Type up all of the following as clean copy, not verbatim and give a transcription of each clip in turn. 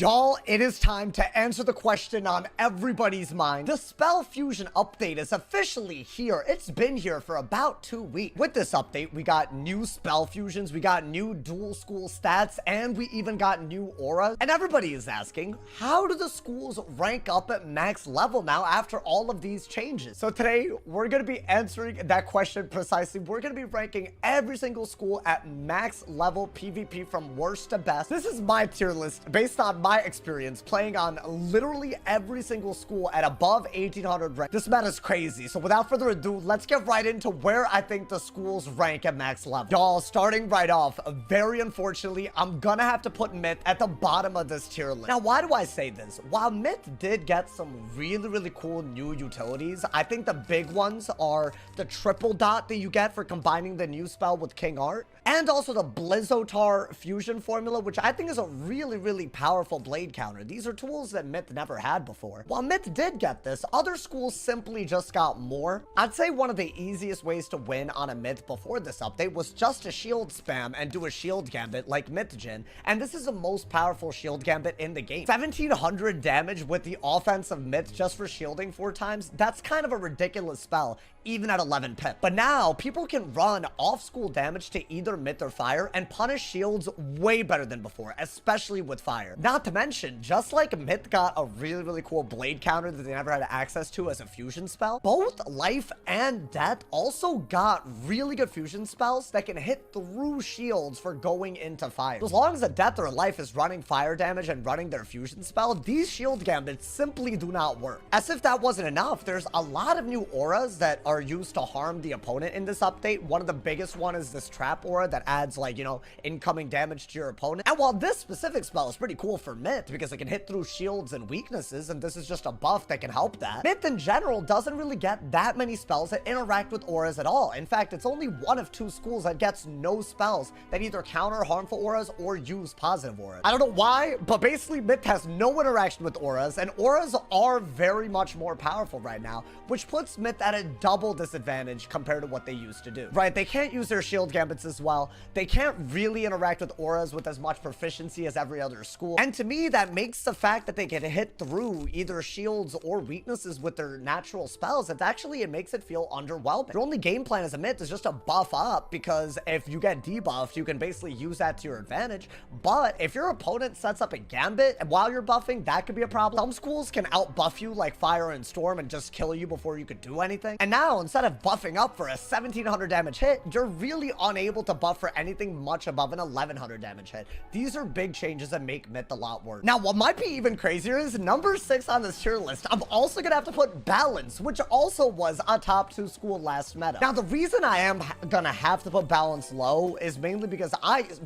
Y'all, it is time to answer the question on everybody's mind. The Spell Fusion update is officially here. It's been here for about 2 weeks. With this update, we got new spell fusions, we got new dual school stats, and we even got new auras. And everybody is asking, how do the schools rank up at max level now after all of these changes? So today, we're going to be answering that question precisely. We're going to be ranking every single school at max level PvP from worst to best. This is my tier list based on my experience playing on literally every single school at above 1800 rank. This meta is crazy. So without further ado, let's get right into where I think the schools rank at max level. Y'all, starting right off, very unfortunately, I'm gonna have to put Myth at the bottom of this tier list. Now, why do I say this? While Myth did get some really cool new utilities, I think the big ones are the triple dot that you get for combining the new spell with King Art, and also the Blizzotar fusion formula, which I think is a really powerful blade counter. These are tools that Myth never had before. While Myth did get this, other schools simply just got more. I'd say one of the easiest ways to win on a Myth before this update was just to shield spam and do a shield gambit like Mythgen, and this is the most powerful shield gambit in the game. 1700 damage with the offensive Myth just for shielding 4 times, that's kind of a ridiculous spell, even at 11 pip. But now, people can run off-school damage to either Myth or Fire and punish shields way better than before, especially with Fire. Not to mention, just like Myth got a really cool blade counter that they never had access to as a fusion spell, both Life and Death also got really good fusion spells that can hit through shields for going into Fire. So as long as a Death or a Life is running fire damage and running their fusion spell, these shield gambits simply do not work. As if that wasn't enough, there's a lot of new auras that are used to harm the opponent in this update. One of the biggest one is this trap aura that adds, like, you know, incoming damage to your opponent. And while this specific spell is pretty cool for Myth because it can hit through shields and weaknesses, and this is just a buff that can help that, Myth in general doesn't really get that many spells that interact with auras at all. In fact, it's only one of 2 schools that gets no spells that either counter harmful auras or use positive auras. I don't know why, but basically Myth has no interaction with auras, and auras are very much more powerful right now, which puts Myth at a double disadvantage compared to what they used to do. Right, they can't use their shield gambits as well. They can't really interact with auras with as much proficiency as every other school. And to me, that makes the fact that they can hit through either shields or weaknesses with their natural spells, it makes it feel underwhelming. Your only game plan as a Myth is just to buff up, because if you get debuffed, you can basically use that to your advantage. But if your opponent sets up a gambit and while you're buffing, that could be a problem. Some schools can out buff you like Fire and Storm and just kill you before you could do anything. And now, instead of buffing up for a 1700 damage hit, you're really unable to buff for anything much above an 1100 damage hit. These are big changes that make Myth a lot worse. Now, what might be even crazier is number 6 on this tier list. I'm also gonna have to put Balance, which also was a top 2 school last meta. Now, the reason I am gonna have to put Balance low is mainly because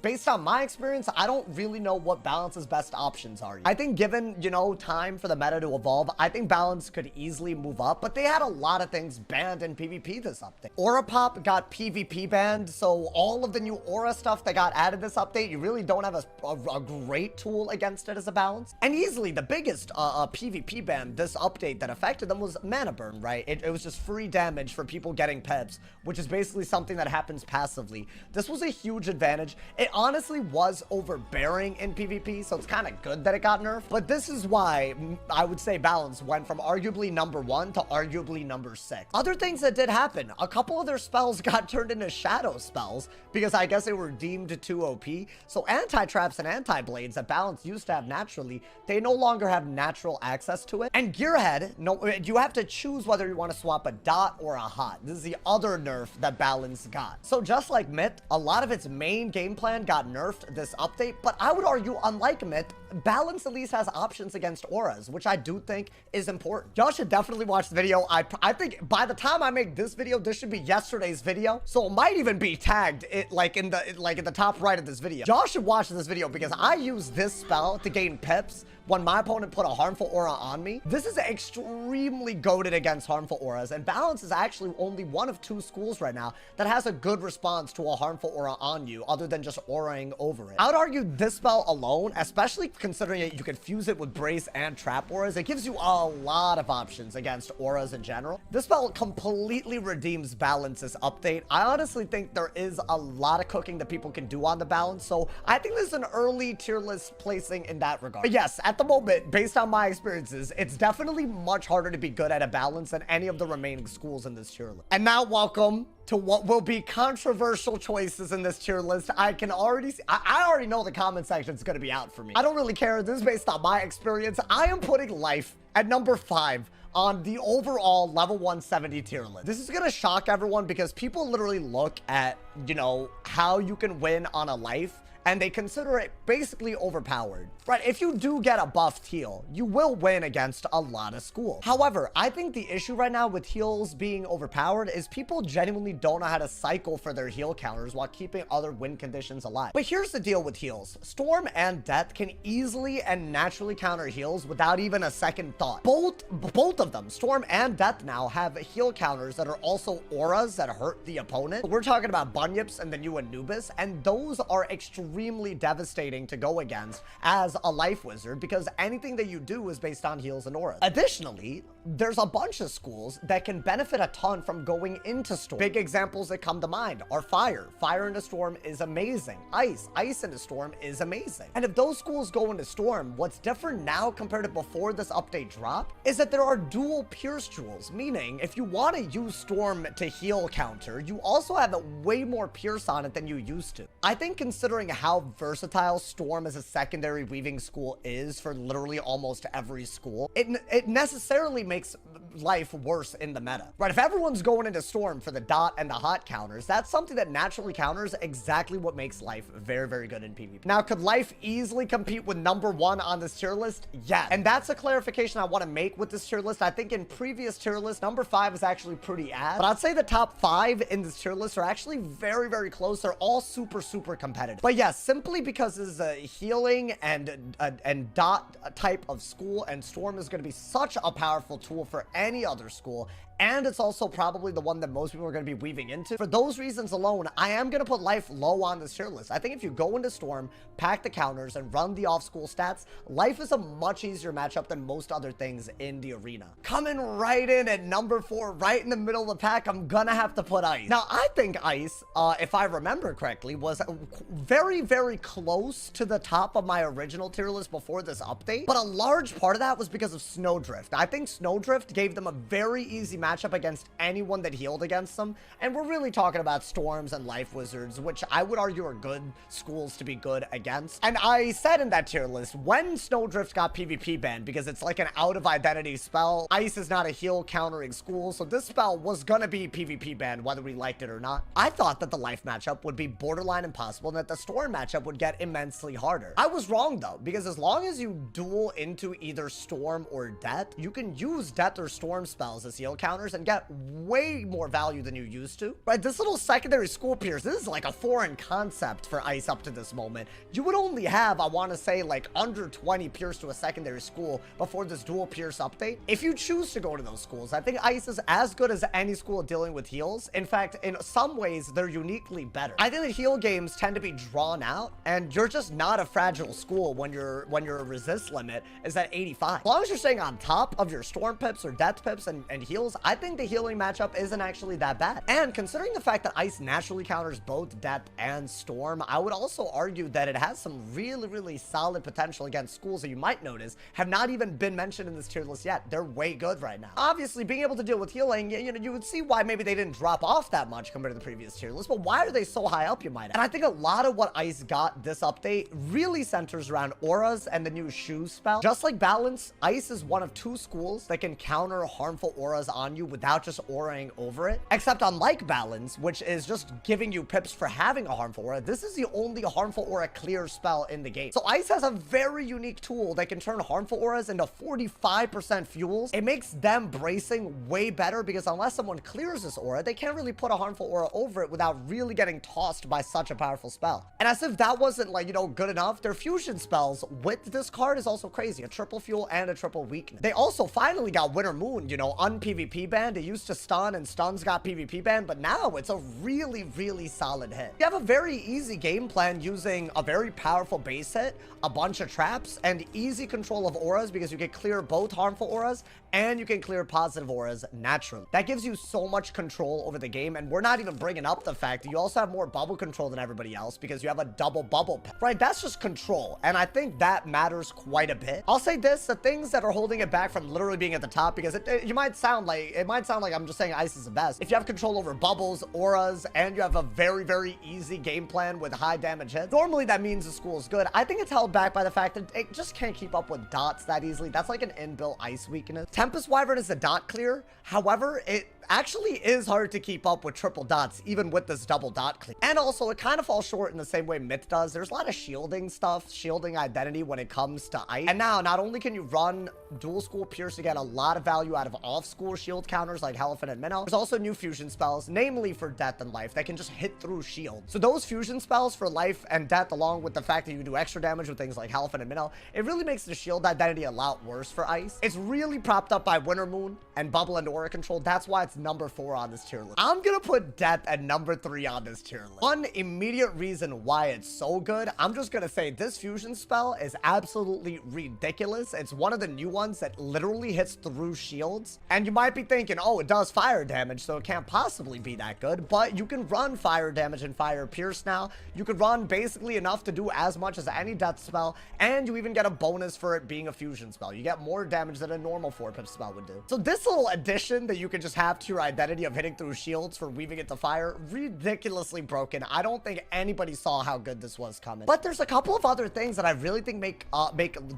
based on my experience, I don't really know what Balance's best options are. I think given, you know, time for the meta to evolve, I think Balance could easily move up, but they had a lot of things banned in PvP this update. Aura Pop got PvP banned, so all of the new aura stuff that got added this update, you really don't have a great tool against it as a balance. And easily the biggest PvP ban this update that affected them was Mana Burn, right? It was just free damage for people getting pips, which is basically something that happens passively. This was a huge advantage. It honestly was overbearing in PvP, so it's kind of good that it got nerfed. But this is why I would say Balance went from arguably number 1 to arguably number 6. Other things that did happen, a couple of their spells got turned into shadow spells because I guess they were deemed too OP. So anti-traps and anti-blades that Balance used to have naturally, they no longer have natural access to it. And Gearhead, no, you have to choose whether you want to swap a dot or a hot. This is the other nerf that Balance got. So just like Myth, a lot of its main game plan got nerfed this update, but I would argue, unlike Myth, Balance at least has options against auras, which I do think is important. Y'all should definitely watch the video. I think by the time I make this video, this should be yesterday's video, so it might even be tagged in the top right of this video. Y'all should watch this video because I use this spell to gain pips when my opponent put a harmful aura on me. This is extremely goated against harmful auras, and Balance is actually only one of 2 schools right now that has a good response to a harmful aura on you other than just auraing over it. I would argue this spell alone, especially considering you can fuse it with brace and trap auras, it gives you a lot of options against auras in general. This spell completely redeems Balance's update. I honestly think there is a lot of cooking that people can do on the Balance, so I think this is an early tier list placing in that regard. But yes, at the moment, based on my experiences, it's definitely much harder to be good at a Balance than any of the remaining schools in this tier list. And now welcome to what will be controversial choices in this tier list. I can already see, I already know the comment section is going to be out for me. I don't really care. This is based on my experience. I am putting Life at number 5 on the overall level 170 tier list. This is gonna shock everyone because people literally look at, you know, how you can win on a Life and they consider it basically overpowered. Right, if you do get a buffed heal, you will win against a lot of schools. However, I think the issue right now with heals being overpowered is people genuinely don't know how to cycle for their heal counters while keeping other win conditions alive. But here's the deal with heals. Storm and Death can easily and naturally counter heals without even a second thought. Both of them, Storm and Death now, have heal counters that are also auras that hurt the opponent. We're talking about Bunyips and the new Anubis, and those are extremely devastating to go against as a Life Wizard because anything that you do is based on heals and auras. Additionally, there's a bunch of schools that can benefit a ton from going into Storm. Big examples that come to mind are Fire. Fire into Storm is amazing. Ice into Storm is amazing. And if those schools go into Storm, what's different now compared to before this update dropped is that there are dual Pierce jewels, meaning if you want to use Storm to heal counter, you also have way more Pierce on it than you used to. I think considering how versatile Storm as a secondary weaving school is for literally almost every school, it necessarily makes life worse in the meta. Right, if everyone's going into Storm for the dot and the hot counters, that's something that naturally counters exactly what makes life very, very good in PvP. Now, could life easily compete with number 1 on this tier list? Yeah, and that's a clarification I want to make with this tier list. I think in previous tier lists, number 5 is actually pretty ass, but I'd say the top 5 in this tier list are actually very, very close. They're all super, super competitive. But yeah, simply because this is a healing and dot type of school, and Storm is going to be such a powerful tool for any other school, and it's also probably the one that most people are going to be weaving into. For those reasons alone, I am going to put Life low on this tier list. I think if you go into Storm, pack the counters, and run the off-school stats, Life is a much easier matchup than most other things in the arena. Coming right in at number 4, right in the middle of the pack, I'm gonna have to put Ice. Now, I think Ice, if I remember correctly, was very, very close to the top of my original tier list before this update, but a large part of that was because of Snowdrift. I think Snowdrift gave them a very easy matchup against anyone that healed against them, and we're really talking about Storms and Life Wizards, which I would argue are good schools to be good against. And I said in that tier list, when Snowdrift got PvP banned because it's like an out of identity spell, Ice is not a heal countering school, so this spell was gonna be PvP banned whether we liked it or not. I thought that the Life matchup would be borderline impossible and that the Storm matchup would get immensely harder. I was wrong though, because as long as you duel into either Storm or Death, you can use Death or Storm spells as heal counters and get way more value than you used to. Right, this little secondary school Pierce, this is like a foreign concept for Ice up to this moment. You would only have, I want to say, like under 20 Pierce to a secondary school before this dual Pierce update. If you choose to go to those schools, I think Ice is as good as any school dealing with heals. In fact, in some ways, they're uniquely better. I think the heal games tend to be drawn out, and you're just not a fragile school when your resist limit is at 85. As long as you're staying on top of your Storm pips or Death pips and heals, I think the healing matchup isn't actually that bad. And considering the fact that Ice naturally counters both Death and Storm, I would also argue that it has some really, really solid potential against schools that you might notice have not even been mentioned in this tier list yet. They're way good right now. Obviously, being able to deal with healing, you know, you would see why maybe they didn't drop off that much compared to the previous tier list, but why are they so high up, you might ask? And I think a lot of what Ice got this update really centers around auras and the new shoe spell. Just like Balance, Ice is one of 2 schools that can counter counter harmful auras on you without just auraing over it. Except unlike Balance, which is just giving you pips for having a harmful aura, this is the only harmful aura clear spell in the game. So Ice has a very unique tool that can turn harmful auras into 45% fuels. It makes them bracing way better because unless someone clears this aura, they can't really put a harmful aura over it without really getting tossed by such a powerful spell. And as if that wasn't, like, you know, good enough, their fusion spells with this card is also crazy. A triple fuel and a triple weakness. They also finally got Winter Moon, you know, un-PvP banned. It used to stun, and stuns got PvP banned, but now it's a really, really solid hit. You have a very easy game plan using a very powerful base hit, a bunch of traps, and easy control of auras because you can clear both harmful auras and you can clear positive auras naturally. That gives you so much control over the game, and we're not even bringing up the fact that you also have more bubble control than everybody else because you have a double bubble pet, right? That's just control, and I think that matters quite a bit. I'll say this, the things that are holding it back from literally being at the top, because it might sound like I'm just saying Ice is the best. If you have control over bubbles, auras, and you have a very, very easy game plan with high damage hits, normally that means the school is good. I think it's held back by the fact that it just can't keep up with dots that easily. That's like an inbuilt Ice weakness. Tempest Wyvern is a dot clear. However, it actually is hard to keep up with triple dots, even with this double dot clear. And also, it kind of falls short in the same way Myth does. There's a lot of shielding stuff, shielding identity when it comes to Ice. And now, not only can you run dual school Pierce to get a lot of value out of off-school shield counters like Elephant and Minnow, there's also new fusion spells, namely for Death and Life, that can just hit through shield. So those fusion spells for Life and Death, along with the fact that you do extra damage with things like Elephant and Minnow, it really makes the shield identity a lot worse for Ice. It's really propped up by Winter Moon and Bubble and Aura control. That's why it's number 4 on this tier list. I'm gonna put Death at number 3 on this tier list. One immediate reason why it's so good, I'm just gonna say this fusion spell is absolutely ridiculous. It's one of the new ones that literally hits through shields. And you might be thinking, oh, it does fire damage, so it can't possibly be that good. But you can run fire damage and fire pierce now. You could run basically enough to do as much as any death spell, and you even get a bonus for it being a fusion spell. You get more damage than a normal 4-pip spell would do. So this little addition that you can just have to your identity of hitting through shields for weaving it to fire, ridiculously broken. I don't think anybody saw how good this was coming. But there's a couple of other things that I really think make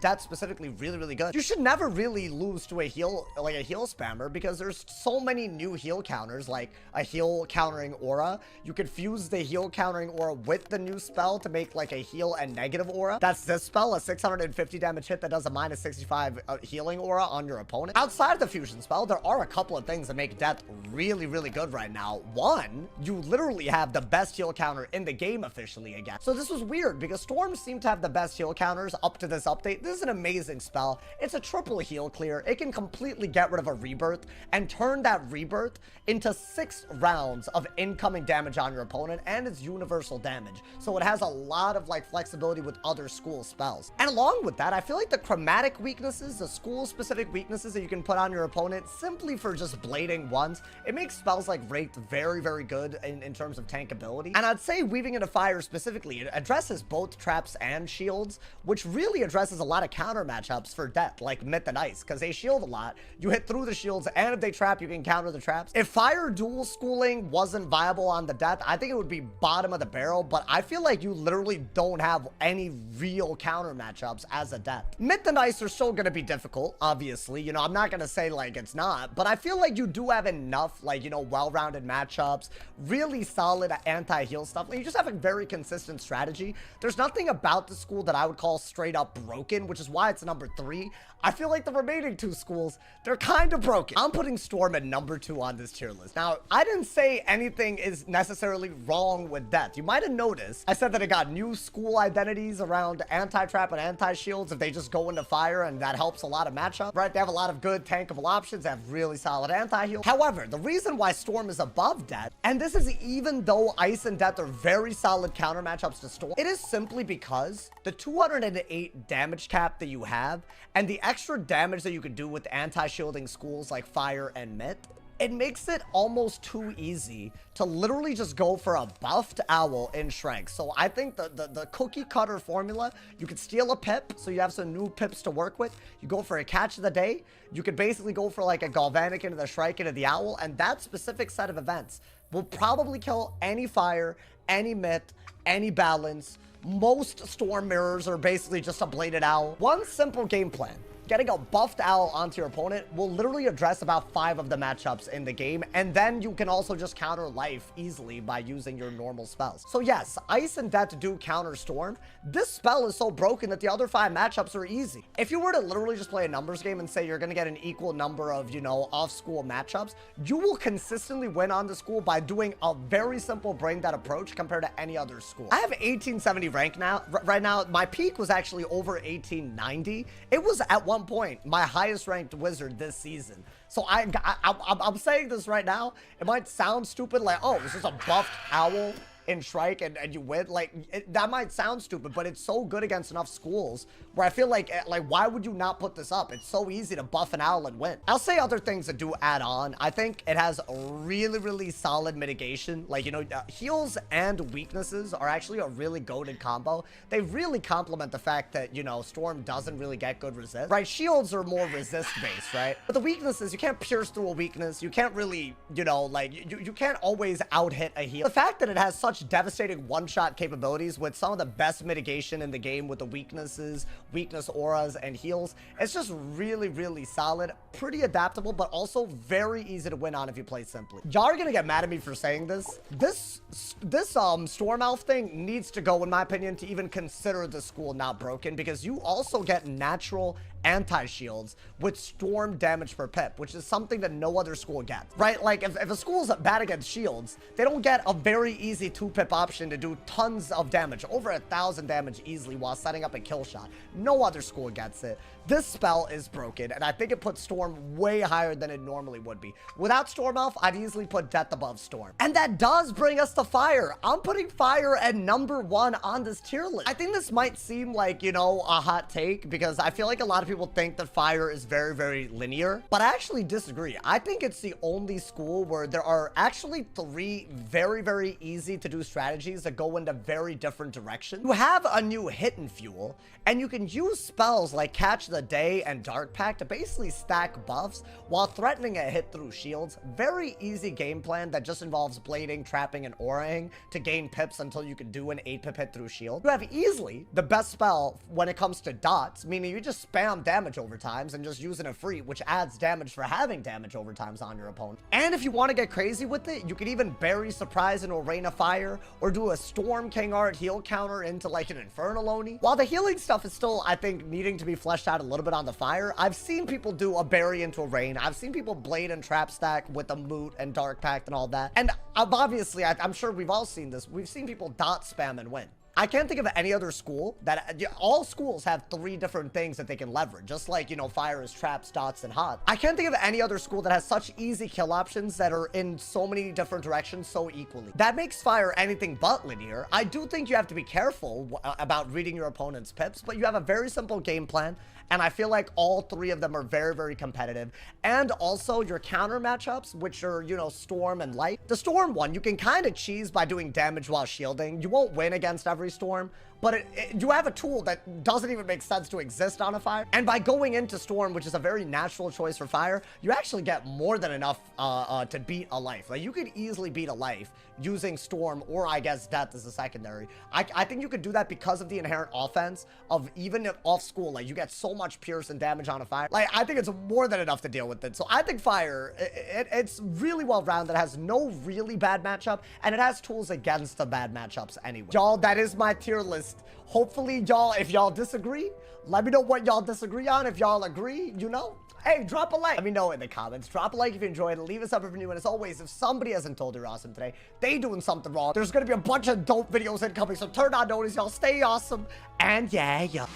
death specifically really, really good. You should never really lose to a heal, like a heal spammer, because there's so many new heal counters, like a heal countering aura. You could fuse the heal countering aura with the new spell to make like a heal and negative aura. That's this spell, a 650 damage hit that does a minus 65 healing aura on your opponent. Outside of the fusion spell, there are a couple of things that make death really, really good right now. One, you literally have the best heal counter in the game officially again. So this was weird because Storms seem to have the best heal counters up to this update. This is an amazing spell. It's a triple heal clear. It can completely get rid of a rebirth and turn that rebirth into 6 rounds of incoming damage on your opponent, and it's universal damage. So it has a lot of like flexibility with other school spells. And along with that, I feel like the chromatic weaknesses, the school specific weaknesses that you can put on your opponent simply for just blading once, it makes spells like Wraith very, very good in terms of tankability. And I'd say Weaving into Fire specifically, it addresses both traps and shields, which really addresses a lot of counter matchups for death, like Myth and Ice, because they shield a lot. You hit through the shields, and if they trap, you can counter the traps. If Fire dual schooling wasn't viable on the death, I think it would be bottom of the barrel, but I feel like you literally don't have any real counter matchups as a death. Myth and Ice are still going to be difficult, obviously. You know, I'm not going to say like it's not, but I feel like you do have enough, like, you know, well-rounded matchups, really solid anti-heal stuff. Like, you just have a very consistent strategy. There's nothing about the school that I would call straight up broken, which is why it's number 3. I feel like the remaining 2 schools, they're kind of broken. I'm putting Storm at number 2 on this tier list. Now, I didn't say anything is necessarily wrong with death. You might have noticed I said that it got new school identities around anti-trap and anti-shields if they just go into fire, and that helps a lot of matchup, right? They have a lot of good tankable options. They have really solid anti-heal. However, the reason why Storm is above death, and this is even though Ice and Death are very solid counter matchups to Storm, it is simply because the 208 damage cap that you have and the extra damage that you can do with anti-shielding schools like Fire and Myth, it makes it almost too easy to literally just go for a buffed owl in Shrek. So I think the cookie cutter formula, you could steal a pip, so you have some new pips to work with. You go for a catch of the day. You could basically go for like a Galvanic into the Shrike into the owl, and that specific set of events will probably kill any Fire, any Myth, any Balance. Most Storm mirrors are basically just a bladed owl. One simple game plan getting a buffed owl onto your opponent will literally address about 5 of the matchups in the game, and then you can also just counter life easily by using your normal spells. So yes, Ice and Death do counter Storm. This spell is so broken that the other 5 matchups are easy. If you were to literally just play a numbers game and say you're going to get an equal number of, you know, off-school matchups, you will consistently win on the school by doing a very simple brain dead approach compared to any other school. I have 1870 rank now. Right now, my peak was actually over 1890. It was at one point my highest ranked wizard this season. So I'm saying this right now. It might sound stupid, like, oh, this is a buffed owl in Shrike and you win. Like, that might sound stupid, but it's so good against enough schools where I feel like why would you not put this up? It's so easy to buff an owl and win. I'll say other things that do add on. I think it has a really solid mitigation. Like, you know, heals and weaknesses are actually a really goated combo. They really complement the fact that, you know, Storm doesn't really get good resist, right? Shields are more resist based, right? But the weaknesses, you can't pierce through a weakness. You can't really, you know, like, you can't always out hit a heal. The fact that it has such devastating one-shot capabilities with some of the best mitigation in the game with the weaknesses, weakness auras, and heals, it's just really solid, pretty adaptable, but also very easy to win on if you play simply. Y'all are gonna get mad at me for saying this. This Storm Elf thing needs to go, in my opinion, to even consider the school not broken, because you also get natural anti-shields with Storm damage per pip, which is something that no other school gets, right? Like, if a school's bad against shields, they don't get a very easy 2-pip option to do tons of damage, over 1,000 damage easily while setting up a kill shot. No other school gets it. This spell is broken, and I think it puts Storm way higher than it normally would be. Without Storm Elf, I'd easily put Death above Storm. And that does bring us to Fire. I'm putting Fire at #1 on this tier list. I think this might seem like, you know, a hot take, because I feel like a lot of people think that Fire is very linear, but I actually disagree. I think it's the only school where there are actually 3 very easy to do strategies that go into very different directions. You have a new hidden fuel, and you can use spells like Catch the Day and Dark Pact to basically stack buffs while threatening a hit through shields. Very easy game plan that just involves blading, trapping, and auraing to gain pips until you can do an 8-pip hit through shield. You have easily the best spell when it comes to dots, meaning you just spam damage overtimes and just using a free, which adds damage for having damage overtimes on your opponent. And if you want to get crazy with it, you can even bury Surprise into a Rain of Fire, or do a Storm King Art heal counter into like an Infernal Oni. While the healing stuff is still, I think, needing to be fleshed out a little bit on the Fire, I've seen people do a bury into a Rain. I've seen people blade and trap stack with a Moot and Dark Pact and all that. And obviously, I'm sure we've all seen this. We've seen people dot spam and win. I can't think of any other school that, all schools have 3 different things that they can leverage, just like, you know, Fire is traps, dots, and hot. I can't think of any other school that has such easy kill options that are in so many different directions so equally. That makes Fire anything but linear. I do think you have to be careful about reading your opponent's pips, but you have a very simple game plan, and I feel like all 3 of them are very competitive. And also your counter matchups, which are, you know, Storm and Light. The Storm one, you can kind of cheese by doing damage while shielding. You won't win against every Storm, but you have a tool that doesn't even make sense to exist on a Fire. And by going into Storm, which is a very natural choice for Fire, you actually get more than enough to beat a life. Like, you could easily beat a life using Storm, or I guess Death as a secondary. I think you could do that because of the inherent offense of, even if off school, like, you get so much pierce and damage on a Fire. Like, I think it's more than enough to deal with it. So I think Fire, it's really well-rounded. It has no really bad matchup, and it has tools against the bad matchups anyway. Y'all, that is my tier list. Hopefully, y'all, if y'all disagree, let me know what y'all disagree on. If y'all agree, you know, hey, drop a like. Let me know in the comments. Drop a like if you enjoyed it. Leave us up if you're new. And as always, if somebody hasn't told you're awesome today, they doing something wrong. There's gonna be a bunch of dope videos incoming, so turn on notice. Y'all stay awesome. And yeah.